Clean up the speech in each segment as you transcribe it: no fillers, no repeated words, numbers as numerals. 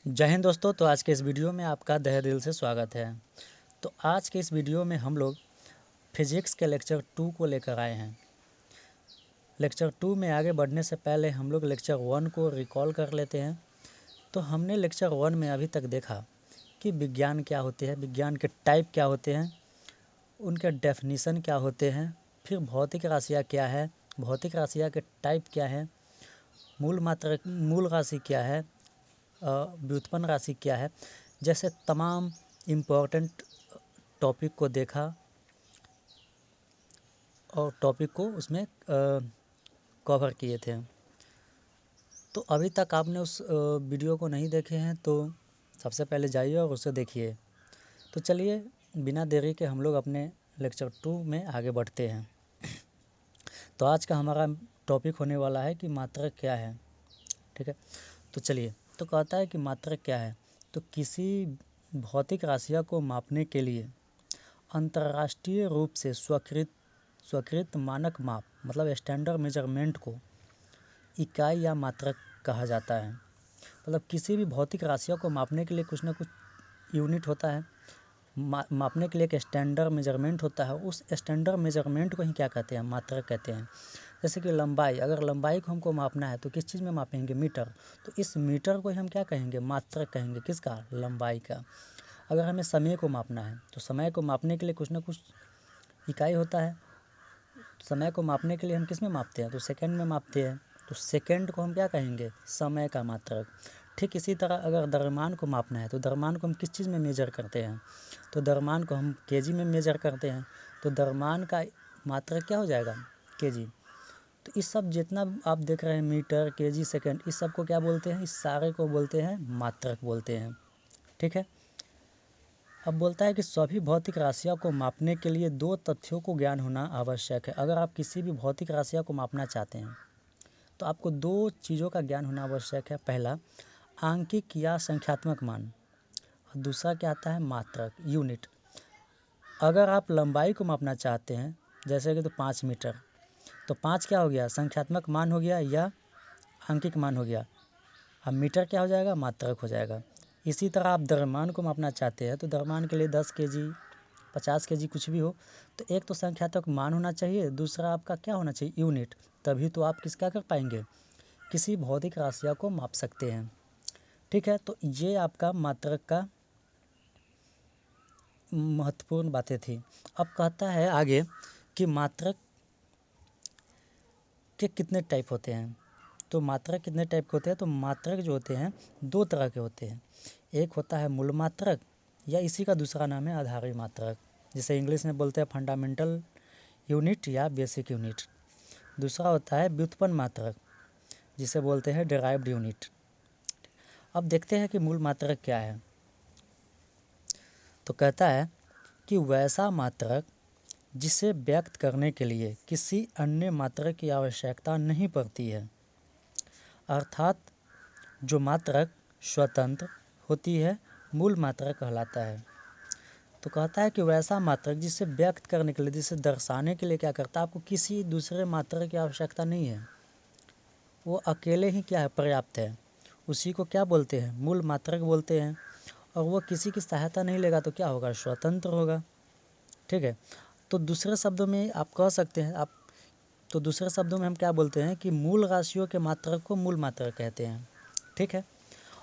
जय हिंद दोस्तों। तो आज के इस वीडियो में आपका तहे दिल से स्वागत है। तो आज के इस वीडियो में हम लोग फिजिक्स के लेक्चर 2 को लेकर आए हैं। लेक्चर 2 में आगे बढ़ने से पहले हम लोग लेक्चर 1 को रिकॉल कर लेते हैं। तो हमने लेक्चर 1 में अभी तक देखा कि विज्ञान क्या होते हैं, विज्ञान के टाइप क्या होते हैं, उनके डेफिनीसन क्या होते हैं, फिर भौतिक राशियाँ क्या है, भौतिक राशियाँ के टाइप क्या है, मूल राशि क्या है, व्युत्पन्न राशि क्या है, जैसे तमाम इम्पोर्टेंट टॉपिक को देखा और टॉपिक को उसमें कवर किए थे। तो अभी तक आपने उस वीडियो को नहीं देखे हैं तो सबसे पहले जाइए और उसे देखिए। तो चलिए बिना देरी के हम लोग अपने लेक्चर 2 में आगे बढ़ते हैं। तो आज का हमारा टॉपिक होने वाला है कि मात्रक क्या है। ठीक है, तो चलिए। तो कहता है कि मात्रक क्या है। तो किसी भौतिक राशियों को मापने के लिए अंतर्राष्ट्रीय रूप से स्वीकृत मानक माप मतलब स्टैंडर्ड मेजरमेंट को इकाई या मात्रक कहा जाता है। मतलब किसी भी भौतिक राशियों को मापने के लिए कुछ ना कुछ यूनिट होता है, मापने के लिए एक स्टैंडर्ड मेजरमेंट होता है। उस स्टैंडर्ड मेजरमेंट को ही क्या कहते हैं, मात्रक कहते हैं। जैसे कि लंबाई, अगर लंबाई को हमको मापना है तो किस चीज़ में मापेंगे, मीटर। तो इस मीटर को ही हम क्या कहेंगे, मात्रक कहेंगे। किसका, लंबाई का। अगर हमें समय को मापना है तो समय को मापने के लिए कुछ ना कुछ इकाई होता है। समय को मापने के लिए हम किस में मापते हैं, तो सेकंड में मापते हैं। तो सेकंड को हम क्या कहेंगे, समय का मात्रक। ठीक इसी तरह अगर द्रव्यमान को मापना है तो द्रव्यमान को हम किस चीज़ में मेजर करते हैं, तो द्रव्यमान को हम केजी में मेजर करते हैं। तो द्रव्यमान का मात्रक क्या हो जाएगा, केजी। तो इस सब जितना आप देख रहे हैं, मीटर, केजी, सेकंड, इस सब को क्या बोलते हैं, इस सारे को बोलते हैं मात्रक बोलते हैं। ठीक है। अब बोलता है कि सभी भौतिक राशियों को मापने के लिए दो तथ्यों को ज्ञान होना आवश्यक है। अगर आप किसी भी भौतिक राशियों को मापना चाहते हैं तो आपको दो चीज़ों का ज्ञान होना आवश्यक है। पहला, आंकिक या संख्यात्मक मान, और दूसरा क्या आता है, मात्रक, यूनिट। अगर आप लंबाई को मापना चाहते हैं जैसे कि तो 5 मीटर, तो 5 क्या हो गया, संख्यात्मक मान हो गया या आंकिक मान हो गया। अब मीटर क्या हो जाएगा, मात्रक हो जाएगा। इसी तरह आप द्रव्यमान को मापना चाहते हैं तो द्रव्यमान के लिए 10 केजी, 50 केजी, कुछ भी हो, तो एक तो संख्यात्मक मान होना चाहिए, दूसरा आपका क्या होना चाहिए, यूनिट। तभी तो आप किसका कर पाएंगे, किसी भौतिक राशियों को माप सकते हैं। ठीक है, तो ये आपका मात्रक का महत्वपूर्ण बातें थी। अब कहता है आगे कि मात्रक के कितने टाइप होते हैं। तो मात्रक कितने टाइप के होते हैं, तो मात्रक जो होते हैं दो तरह के होते हैं। एक होता है मूल मात्रक, या इसी का दूसरा नाम है आधारी मात्रक, जिसे इंग्लिश में बोलते हैं फंडामेंटल यूनिट या बेसिक यूनिट। दूसरा होता है व्युत्पन्न मात्रक, जिसे बोलते हैं डिराइव्ड यूनिट। अब देखते हैं कि मूल मात्रक क्या है। तो कहता है कि वैसा मात्रक जिसे व्यक्त करने के लिए किसी अन्य मात्रक की आवश्यकता नहीं पड़ती है, अर्थात जो मात्रक स्वतंत्र होती है, मूल मात्रक कहलाता है। तो कहता है कि वैसा मात्रक जिसे व्यक्त करने के लिए, जिसे दर्शाने के लिए क्या करता है, आपको किसी दूसरे मात्रक की आवश्यकता नहीं है, वो अकेले ही क्या है, पर्याप्त है। उसी को क्या बोलते हैं, मूल मात्रक बोलते हैं। और वो किसी की सहायता नहीं लेगा तो क्या होगा, स्वतंत्र होगा। ठीक है। तो दूसरे शब्दों में आप कह सकते हैं, तो दूसरे शब्दों में हम क्या बोलते हैं कि मूल राशियों के मात्रक को मूल मात्रक कहते हैं। ठीक है।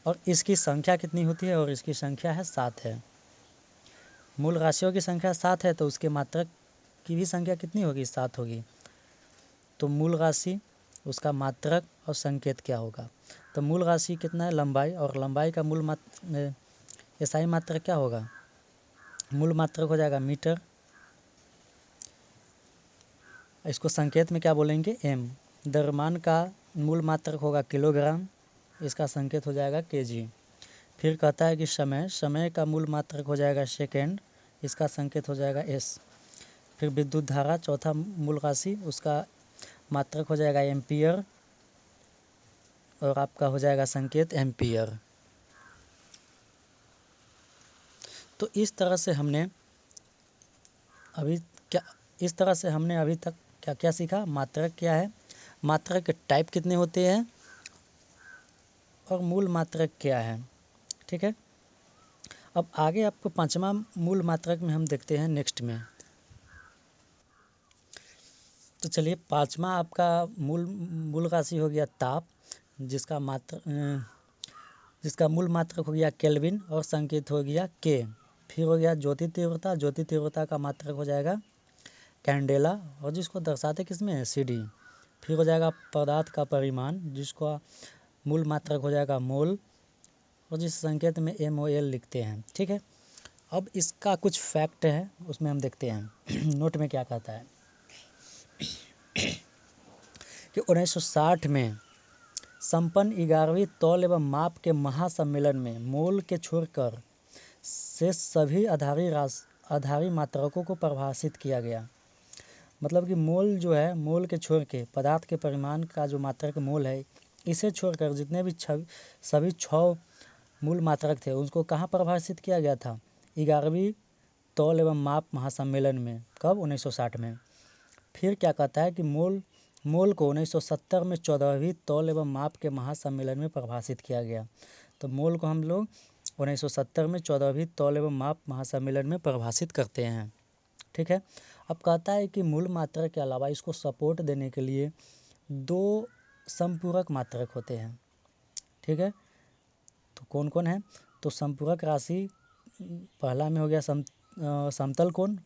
और इसकी संख्या कितनी होती है, और इसकी संख्या है 7 है। मूल राशियों की संख्या 7 है तो उसके मात्रक की भी संख्या कितनी होगी, 7 होगी। तो मूल राशि, उसका मात्रक और संकेत क्या होगा। तो मूल राशि कितना है, लंबाई, और लंबाई का मूल एसआई मात्रक क्या होगा, मूल मात्रक हो जाएगा मीटर। इसको संकेत में क्या बोलेंगे, एम। द्रव्यमान का मूल मात्रक होगा किलोग्राम, इसका संकेत हो जाएगा केजी। फिर कहता है कि समय का मूल मात्रक हो जाएगा सेकेंड, इसका संकेत हो जाएगा एस। फिर विद्युत धारा, चौथा मूल राशि, उसका मात्रक हो जाएगा एम्पियर, और आपका हो जाएगा संकेत एम्पियर। तो इस तरह से हमने अभी तक क्या क्या सीखा, मात्रक क्या है, मात्रक के टाइप कितने होते हैं, और मूल मात्रक क्या है। ठीक है। अब आगे आपको पांचवा मूल मात्रक में हम देखते हैं नेक्स्ट में। तो चलिए, पांचवा आपका मूल राशि हो गया ताप, जिसका मूल मात्रक हो गया केल्विन और संकेत हो गया के। फिर हो गया ज्योति तीव्रता, ज्योति तीव्रता का मात्रक हो जाएगा कैंडेला और जिसको दर्शाते किस में है, सीडी। फिर हो जाएगा पदार्थ का परिमाण, जिसका मूल मात्रक हो जाएगा मोल और जिस संकेत में MOL लिखते हैं। ठीक है। अब इसका कुछ फैक्ट है, उसमें हम देखते हैं नोट में क्या कहता है कि 1960 में संपन्न 11वीं तौल एवं माप के महासम्मेलन में मोल के छोड़कर से सभी आधारी मात्रकों को परिभाषित किया गया। मतलब कि मोल जो है, मोल के छोड़ के पदार्थ के परिमाण का जो मात्रक मोल है, इसे छोड़कर जितने भी सभी 6 मूल मात्रक थे उसको कहाँ परिभाषित किया गया था, 11वीं तौल एवं माप महासम्मेलन में। कब? 1960 में। फिर क्या कहता है कि मोल को 1970 में 14वीं तौल एवं माप के महासम्मेलन में परिभाषित किया गया। तो मोल को हम लोग 1970 में 14वीं तौल एवं माप महासम्मेलन में परिभाषित करते हैं। ठीक है। अब कहता है कि मूल मात्रक के अलावा इसको सपोर्ट देने के लिए 2 संपूरक मात्रक होते हैं। ठीक है। तो कौन कौन है? तो संपूरक राशि पहला में हो गया समतल कोण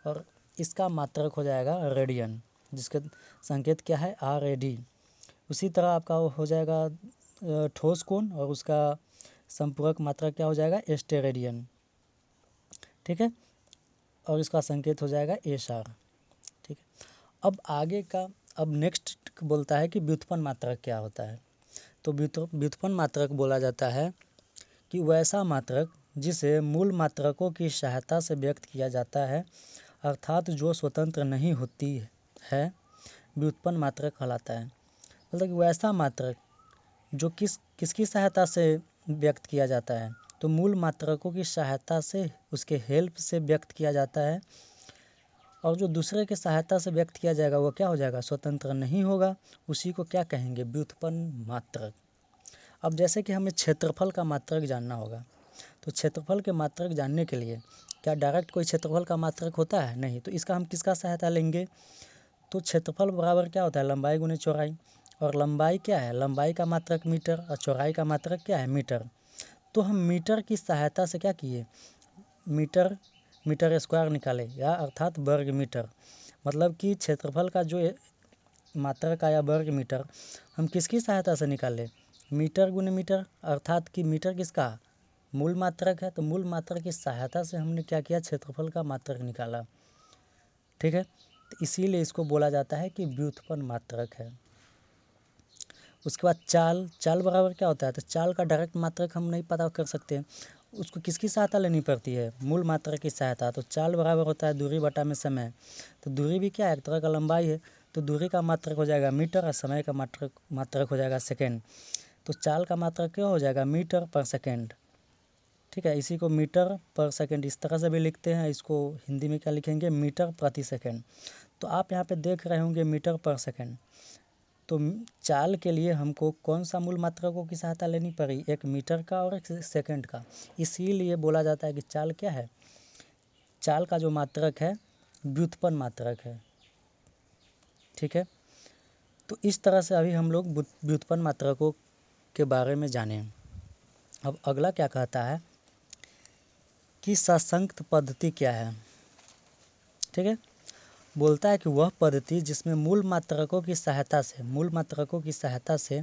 और इसका मात्रक हो जाएगा रेडियन, जिसके संकेत क्या है, RAD। उसी तरह आपका हो जाएगा ठोस कोण और उसका संपूरक मात्रक क्या हो जाएगा, स्टेरेडियन। ठीक है। और इसका संकेत हो जाएगा SR। ठीक है। अब आगे का, अब नेक्स्ट बोलता है कि व्युत्पन्न मात्रक क्या होता है। तो व्युत्पन्न मात्रक बोला जाता है कि वैसा मात्रक जिसे मूल मात्रकों की सहायता से व्यक्त किया जाता है, अर्थात जो स्वतंत्र नहीं होती है, व्युत्पन्न मात्रक कहलाता है। मतलब कि वैसा मात्रक जो किसकी सहायता से व्यक्त किया जाता है, तो मूल मात्रकों की सहायता से, उसके हेल्प से व्यक्त किया जाता है। और जो दूसरे की सहायता से व्यक्त किया जाएगा वो क्या हो जाएगा, स्वतंत्र नहीं होगा। उसी को क्या कहेंगे, व्युत्पन्न मात्रक। अब जैसे कि हमें क्षेत्रफल का मात्रक जानना होगा, तो क्षेत्रफल के मात्रक जानने के लिए क्या डायरेक्ट कोई क्षेत्रफल का मात्रक होता है? नहीं। तो इसका हम किसका सहायता लेंगे? तो क्षेत्रफल बराबर क्या होता है, लंबाई गुने चौड़ाई। और लंबाई क्या है, लंबाई का मात्रक मीटर और चौड़ाई का मात्रक क्या है, मीटर। तो हम मीटर की सहायता से क्या किए, मीटर स्क्वायर निकाले, या अर्थात वर्ग मीटर। मतलब कि क्षेत्रफल का जो मात्रक आया वर्ग मीटर, हम किसकी सहायता से निकाले, मीटर गुने मीटर, अर्थात कि मीटर किसका, मूल मात्रक है। तो मूल मात्रक की सहायता से हमने क्या किया, क्षेत्रफल का मात्रक निकाला। ठीक है। तो इसीलिए इसको बोला जाता है कि व्युत्पन्न मात्रक है। उसके बाद चाल बराबर क्या होता है, तो चाल का डायरेक्ट मात्रक हम नहीं पता कर सकते, उसको किसकी सहायता लेनी पड़ती है, मूल मात्रक की सहायता। तो चाल बराबर होता है दूरी बटा में समय। तो दूरी भी क्या है, एक तरह का लंबाई है। तो दूरी का मात्रक हो जाएगा मीटर और समय का मात्रक हो जाएगा सेकेंड। तो चाल का मात्रक क्या हो जाएगा, मीटर पर सेकेंड। ठीक है। इसी को मीटर पर सेकेंड इस तरह से भी लिखते हैं। इसको हिंदी में क्या लिखेंगे, मीटर प्रति सेकेंड। तो आप यहाँ पे देख रहे होंगे मीटर पर सेकेंड। तो चाल के लिए हमको कौन सा मूल मात्रकों की सहायता लेनी पड़ी, एक मीटर का और एक सेकेंड का। इसीलिए बोला जाता है कि चाल क्या है, चाल का जो मात्रक है व्युत्पन्न मात्रक है। ठीक है। तो इस तरह से अभी हम लोग व्युत्पन्न मात्रकों के बारे में जाने। अब अगला क्या कहता है कि सशंक्त पद्धति क्या है। ठीक है। बोलता है कि वह पद्धति जिसमें मूल मात्रकों की सहायता से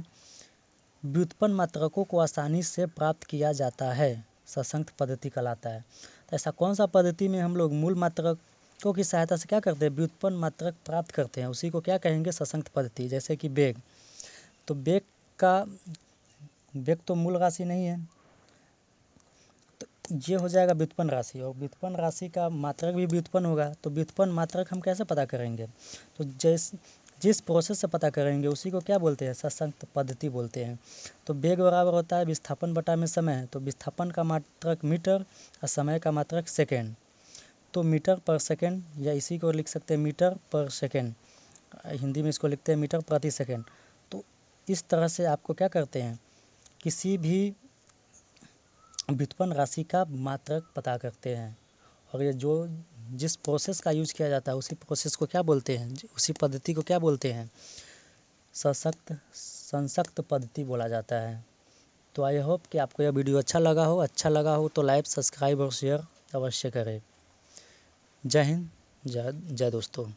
व्युत्पन्न मात्रकों को आसानी से प्राप्त किया जाता है, सशंक्त पद्धति कहलाता है। तो ऐसा कौन सा पद्धति में हम लोग मूल मात्रकों की सहायता से क्या करते हैं, व्युत्पन्न मात्रक प्राप्त करते हैं, उसी को क्या कहेंगे, सशंक्त पद्धति। जैसे कि वेग, तो वेग तो मूल राशि नहीं है, तो ये हो जाएगा व्युत्पन्न राशि। और व्युत्पन्न राशि का मात्रक भी व्युत्पन्न होगा। तो व्युत्पन्न मात्रक हम कैसे पता करेंगे, तो जिस प्रोसेस से पता करेंगे उसी को क्या बोलते हैं, सशंक्त पद्धति बोलते हैं। तो वेग बराबर होता है विस्थापन बटा में समय। तो विस्थापन का मात्रक मीटर और समय का मात्रक सेकेंड। तो मीटर पर सेकेंड, या इसी को लिख सकते हैं मीटर पर सेकेंड, हिंदी में इसको लिखते हैं मीटर प्रति सेकेंड। तो इस तरह से आपको क्या करते हैं, किसी भी व्युत्पन्न राशि का मात्रक पता करते हैं। और ये जिस प्रोसेस का यूज किया जाता है उसी प्रोसेस को क्या बोलते हैं, उसी पद्धति को क्या बोलते हैं, संसक्त पद्धति बोला जाता है। तो आई होप कि आपको यह वीडियो अच्छा लगा हो तो लाइक, सब्सक्राइब और शेयर अवश्य करें। जय हिंद, जय दोस्तों।